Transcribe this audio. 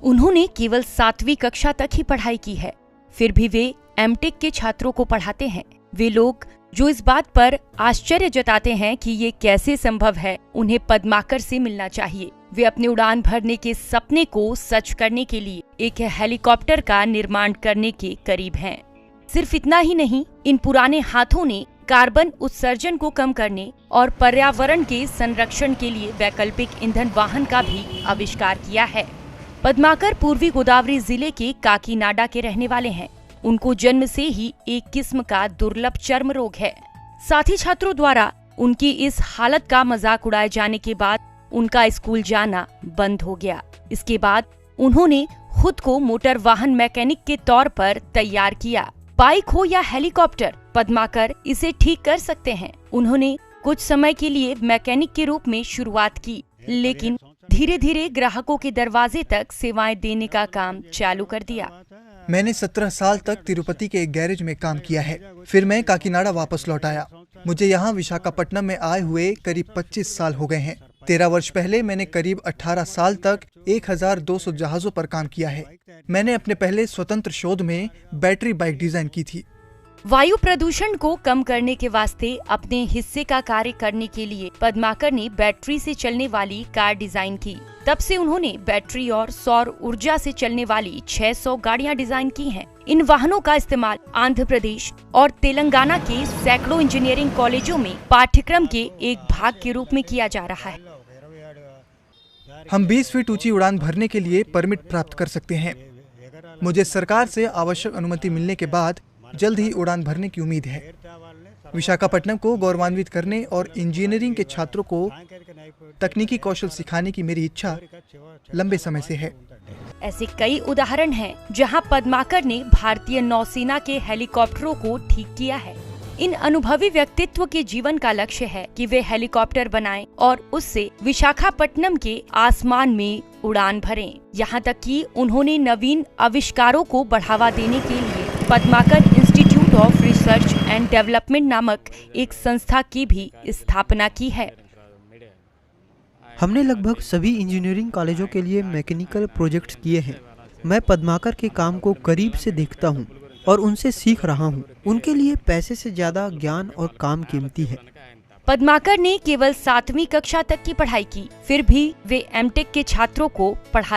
उन्होंने केवल 7वीं कक्षा तक ही पढ़ाई की है, फिर भी वे एमटेक के छात्रों को पढ़ाते हैं। वे लोग जो इस बात पर आश्चर्य जताते हैं कि ये कैसे संभव है, उन्हें पद्माकर से मिलना चाहिए। वे अपने उड़ान भरने के सपने को सच करने के लिए एक हेलीकॉप्टर का निर्माण करने के करीब हैं। सिर्फ इतना ही नहीं, इन पुराने हाथों ने कार्बन उत्सर्जन को कम करने और पर्यावरण के संरक्षण के लिए वैकल्पिक ईंधन वाहन का भी आविष्कार किया है। पद्माकर पूर्वी गोदावरी जिले के काकीनाडा के रहने वाले हैं। उनको जन्म से ही एक किस्म का दुर्लभ चर्म रोग है। साथी छात्रों द्वारा उनकी इस हालत का मजाक उड़ाए जाने के बाद उनका स्कूल जाना बंद हो गया। इसके बाद उन्होंने खुद को मोटर वाहन मैकेनिक के तौर पर तैयार किया। बाइक हो या हेलीकॉप्टर, पद्माकर इसे ठीक कर सकते हैं। उन्होंने कुछ समय के लिए मैकेनिक के रूप में शुरुआत की, लेकिन धीरे धीरे ग्राहकों के दरवाजे तक सेवाएं देने का काम चालू कर दिया। मैंने 17 साल तक तिरुपति के एक गैरेज में काम किया है। फिर मैं काकीनाडा वापस लौट आया। मुझे यहाँ विशाखापट्टनम में आए हुए करीब 25 साल हो गए हैं। 13 वर्ष पहले मैंने करीब 18 साल तक 1200 जहाजों पर काम किया है। मैंने अपने पहले स्वतंत्र शोध में बैटरी बाइक डिजाइन की थी। वायु प्रदूषण को कम करने के वास्ते अपने हिस्से का कार्य करने के लिए पद्माकर ने बैटरी से चलने वाली कार डिजाइन की। तब से उन्होंने बैटरी और सौर ऊर्जा से चलने वाली 600 गाड़ियां डिजाइन की हैं। इन वाहनों का इस्तेमाल आंध्र प्रदेश और तेलंगाना के सैकड़ों इंजीनियरिंग कॉलेजों में पाठ्यक्रम के एक भाग के रूप में किया जा रहा है। हम 20 फीट ऊंची उड़ान भरने के लिए परमिट प्राप्त कर सकते हैं। मुझे सरकार से आवश्यक अनुमति मिलने के बाद जल्द ही उड़ान भरने की उम्मीद है। विशाखापट्टनम को गौरवान्वित करने और इंजीनियरिंग के छात्रों को तकनीकी कौशल सिखाने की मेरी इच्छा लंबे समय से है। ऐसे कई उदाहरण हैं जहां पद्माकर ने भारतीय नौसेना के हेलीकॉप्टरों को ठीक किया है। इन अनुभवी व्यक्तित्व के जीवन का लक्ष्य है कि वे हेलीकॉप्टर बनाएं और उससे विशाखापट्टनम के आसमान में उड़ान भरें। यहाँ तक कि उन्होंने नवीन आविष्कारों को बढ़ावा देने के लिए Padmakar institute of research and development नामक एक संस्था की भी स्थापना की है। हमने लगभग सभी इंजीनियरिंग कॉलेजों के लिए मैकेनिकल प्रोजेक्ट्स किए हैं। मैं पद्माकर के काम को करीब से देखता हूं और उनसे सीख रहा हूं। उनके लिए पैसे से ज्यादा ज्ञान और काम कीमती है। पद्माकर ने केवल 7वीं कक्षा तक की पढ़ाई की, फिर भी वे एमटेक के छात्रों को पढ़ाते